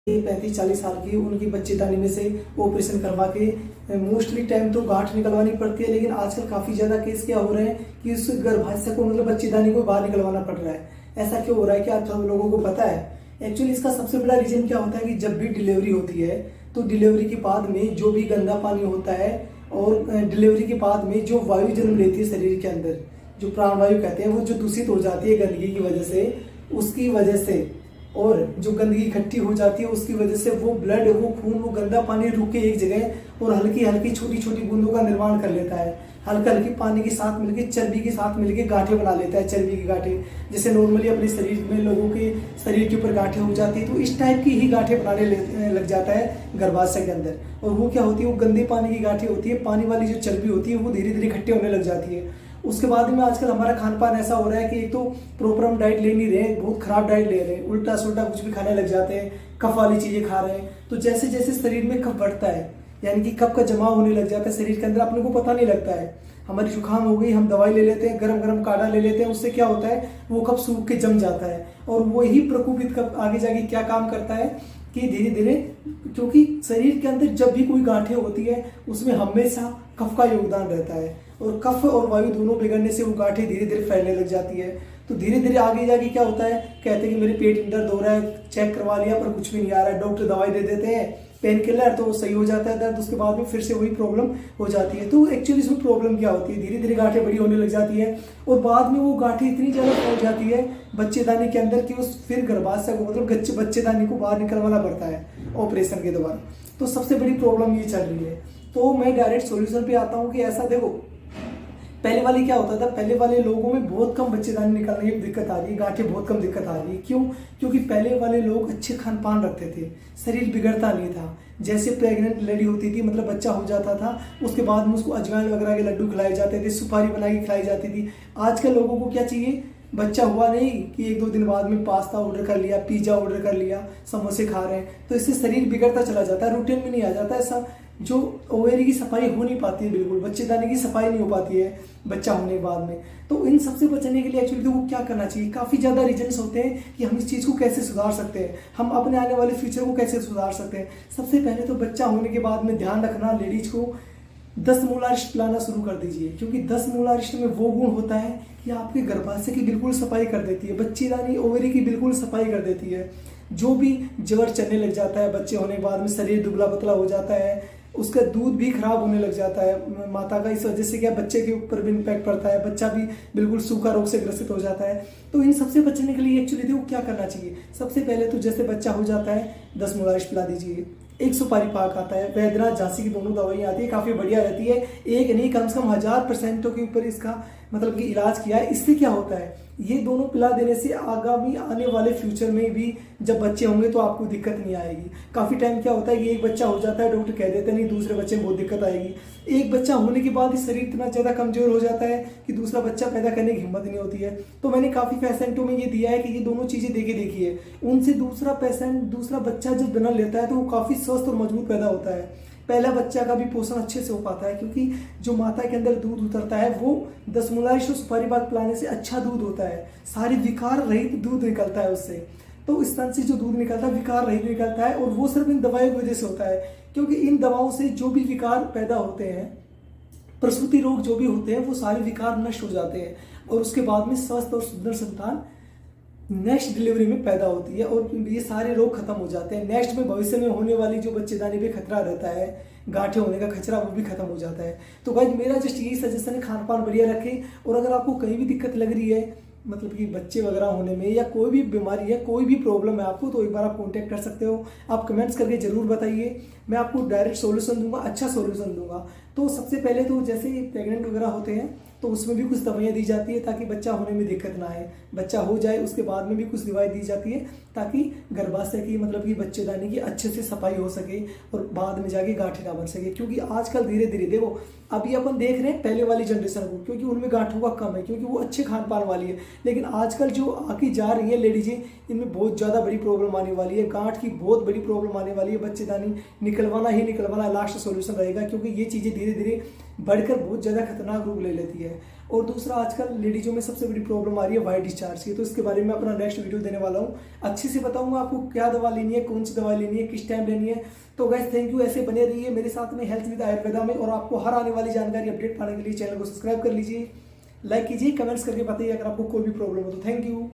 35-40 साल की उनकी बच्चेदानी में से ऑपरेशन करवा के मोस्टली टाइम तो गांठ निकलवानी पड़ती है, लेकिन आजकल काफ़ी ज़्यादा केस क्या हो रहे हैं कि उस गर्भाशय को मतलब बच्चेदानी को बाहर निकलवाना पड़ रहा है। ऐसा क्यों हो रहा है, क्या आप सब लोगों को पता है? एक्चुअली इसका सबसे बड़ा रीजन क्या होता है कि जब भी डिलीवरी होती है तो डिलीवरी के बाद में जो भी गंदा पानी होता है और डिलीवरी के बाद में जो वायु जन्म लेती है शरीर के अंदर, जो प्राणवायु कहते हैं, वो जो दूषित हो जाती है गंदगी की वजह से, उसकी वजह से, और जो गंदगी इकट्ठी हो जाती है उसकी वजह से वो ब्लड, वो खून, वो गंदा पानी रुक के एक जगह और हल्की हल्की छोटी छोटी बूंदों का निर्माण कर लेता है। हल्का हल्की पानी के साथ मिलके, चर्बी के साथ मिलके गांठें बना लेता है, चर्बी की गांठें। जैसे नॉर्मली अपने शरीर में लोगों के शरीर के ऊपर गांठें हो जाती है, तो इस टाइप की ही गांठें बनाने लग जाता है गर्भाशय के अंदर। और वो क्या होती है, वो गंदे पानी की गांठें होती है। पानी वाली जो चर्बी होती है वो धीरे धीरे इकट्ठे होने लग जाती है। उसके बाद में आजकल हमारा खान पान ऐसा हो रहा है कि एक तो प्रॉपर हम डाइट ले नहीं रहे, बहुत खराब डाइट ले रहे हैं, उल्टा सुल्टा कुछ भी खाने लग जाते हैं, कफ वाली चीजें खा रहे हैं। तो जैसे जैसे शरीर में कफ बढ़ता है, यानी कि कफ का जमाव होने लग जाता है शरीर के अंदर, अपने को पता नहीं लगता है। हमारी जुकाम हो गई, हम दवाई ले लेते हैं, गरम गरम काढ़ा ले लेते हैं, उससे क्या होता है, वो कफ सूख के जम जाता है। और वही प्रकोपित कफ आगे जाके क्या काम करता है कि धीरे धीरे, क्योंकि शरीर के अंदर जब भी कोई गांठें होती है उसमें हमेशा कफ का योगदान रहता है, और कफ और वायु दोनों बिगड़ने से वो गांठें धीरे धीरे फैलने लग जाती है। तो धीरे धीरे आगे जाके क्या होता है, कहते हैं कि मेरे पेट में दर्द हो रहा है, चेक करवा लिया पर कुछ भी नहीं आ रहा है, डॉक्टर दवाई दे देते हैं, पेन किलर, तो सही हो जाता है दर्द, उसके बाद में फिर से वही प्रॉब्लम हो जाती है। तो एक्चुअली इसमें प्रॉब्लम क्या होती है, धीरे धीरे गांठें बड़ी होने लग जाती है, और बाद में वो गांठें इतनी ज़्यादा फैल जाती है बच्चेदानी के अंदर कि उस फिर गर्भाशय को, मतलब बच्चेदानी को बाहर निकलवाना पड़ता है ऑपरेशन के द्वारा। तो सबसे बड़ी प्रॉब्लम ये चल रही है। तो मैं डायरेक्ट सोल्यूशन पे आता हूँ कि ऐसा देखो, पहले वाले क्या होता था, पहले वाले लोगों में बहुत कम बच्चेदानी निकलने की दिक्कत आ रही है, गांठें बहुत कम दिक्कत आ रही है। क्यों? क्योंकि पहले वाले लोग अच्छे खान पान रखते थे, शरीर बिगड़ता नहीं था। जैसे प्रेग्नेंट लेडी होती थी, मतलब बच्चा हो जाता था, उसके बाद में उसको अजवाइन वगैरह के लड्डू खिलाए जाते थे, सुपारी बना के खिलाई जाती थी। आजकल लोगों को क्या चाहिए, बच्चा हुआ नहीं कि 1-2 दिन बाद में पास्ता ऑर्डर कर लिया, पिज्जा ऑर्डर कर लिया, समोसे खा रहे हैं, तो इससे शरीर बिगड़ता चला जाता है, रूटीन में नहीं आ जाता। ऐसा जो ओवेरी की सफाई हो नहीं पाती है, बिल्कुल बच्चेदानी की सफाई नहीं हो पाती है बच्चा होने के बाद में। तो इन सबसे बचने के लिए एक्चुअली तो वो क्या करना चाहिए, काफ़ी ज़्यादा रीजन्स होते हैं कि हम इस चीज़ को कैसे सुधार सकते हैं, हम अपने आने वाले फ्यूचर को कैसे सुधार सकते हैं। सबसे पहले तो बच्चा होने के बाद में ध्यान रखना, लेडीज को 10 मूलारिष्ट पिलाना शुरू कर दीजिए, क्योंकि 10 मूलारिष्ट में वो गुण होता है कि आपके गर्भाशय की बिल्कुल सफाई कर देती है, बच्चेदानी ओवेरी की बिल्कुल सफाई कर देती है। जो भी जवर चलने लग जाता है बच्चे होने के बाद में, शरीर दुबला पतला हो जाता है, उसका दूध भी खराब होने लग जाता है माता का, इस वजह से क्या बच्चे के ऊपर भी इम्पैक्ट पड़ता है, बच्चा भी बिल्कुल सूखा रोग से ग्रसित हो जाता है। तो इन सबसे बचने के लिए एक्चुअली देखो क्या करना चाहिए। सबसे पहले तो जैसे बच्चा हो जाता है 10 मूलारिष्ट पिला दीजिए। एक सुपारी पाक आता है, वैद्यनाथ झांसी की दोनों दवाइयाँ आती है, काफ़ी बढ़िया रहती है। एक नहीं, कम से कम 1000% के ऊपर इसका मतलब कि इलाज किया है। इससे क्या होता है, ये दोनों पिला देने से आगामी आने वाले फ्यूचर में भी जब बच्चे होंगे तो आपको दिक्कत नहीं आएगी। काफ़ी टाइम क्या होता है कि एक बच्चा हो जाता है, डॉक्टर कह देते नहीं दूसरे बच्चे में बहुत दिक्कत आएगी। एक बच्चा होने के बाद ही शरीर इतना ज़्यादा कमजोर हो जाता है कि दूसरा बच्चा पैदा करने की हिम्मत नहीं होती है। तो मैंने काफ़ी पेशेंटों में ये दिया है कि ये दोनों चीज़ें देके देखिए, उनसे दूसरा बच्चा जब जन्म लेता है तो वो काफ़ी स्वस्थ और मजबूत पैदा होता है। पहला बच्चा का भी पोषण अच्छे से हो पाता है, क्योंकि जो माता के अंदर दूध उतरता है वो 10 मूलारिष्ट और सुपारी पाक पिलाने से अच्छा दूध होता है, सारी विकार रहित दूध निकलता है उससे। तो स्तन से जो दूध निकलता है विकार रहित निकलता है, और वो सिर्फ इन दवाइयों की वजह से होता है, क्योंकि इन दवाओं से जो भी विकार पैदा होते हैं, प्रसूति रोग जो भी होते हैं, वो सारे विकार नष्ट हो जाते हैं, और उसके बाद में स्वस्थ और सुंदर संतान नेक्स्ट डिलीवरी में पैदा होती है, और ये सारे रोग खत्म हो जाते हैं। नेक्स्ट में भविष्य में होने वाली जो बच्चेदानी पे खतरा रहता है, गांठें होने का खतरा, वो भी खत्म हो जाता है। तो गाइस मेरा जस्ट यही सजेशन है, खान पान बढ़िया रखें। और अगर आपको कहीं भी दिक्कत लग रही है, मतलब कि बच्चे वगैरह होने में, या कोई भी बीमारी है, कोई भी प्रॉब्लम है आपको, तो एक बार आप कांटेक्ट कर सकते हो। आप कमेंट्स करके जरूर बताइए, मैं आपको डायरेक्ट सॉल्यूशन दूंगा, अच्छा सॉल्यूशन दूंगा। तो सबसे पहले तो जैसे प्रेग्नेंट वगैरह होते हैं तो उसमें भी कुछ दवाइयाँ दी जाती है ताकि बच्चा होने में दिक्कत ना आए। बच्चा हो जाए उसके बाद में भी कुछ दवाई दी जाती है ताकि गर्भाशय की, मतलब कि बच्चेदानी की अच्छे से सफाई हो सके और बाद में जाके गांठें ना बन सके। क्योंकि आजकल धीरे धीरे देखो, अभी अपन देख रहे हैं पहले वाली जनरेशन को, क्योंकि उनमें गांठों का कम है, क्योंकि वो अच्छे खान पान वाली है। लेकिन आजकल जो आगे जा रही है लेडीजें, इनमें बहुत ज़्यादा बड़ी प्रॉब्लम आने वाली है, गांठ की बहुत बड़ी प्रॉब्लम आने वाली है। बच्चेदानी निकलवाना ही निकलवाना लास्ट सोल्यूशन रहेगा, क्योंकि ये चीज़ें धीरे धीरे बढ़कर बहुत ज़्यादा खतरनाक रूप ले लेती है। और दूसरा, आजकल लेडीजों में सबसे बड़ी प्रॉब्लम आ रही है वाइट डिस्चार्ज की, तो इसके बारे में अपना नेक्स्ट वीडियो देने वाला हूँ। अच्छे से बताऊंगा आपको क्या दवा लेनी है, कौन सी दवा लेनी है, किस टाइम लेनी है। तो गाइस थैंक यू, ऐसे बने रहिए मेरे साथ में हेल्थ विद आयुर्वेदा में, और आपको हर आने वाली जानकारी अपडेट पाने के लिए चैनल को सब्सक्राइब कर लीजिए, लाइक कीजिए, कमेंट्स करके बताइए अगर आपको कोई भी प्रॉब्लम हो तो। Thank you.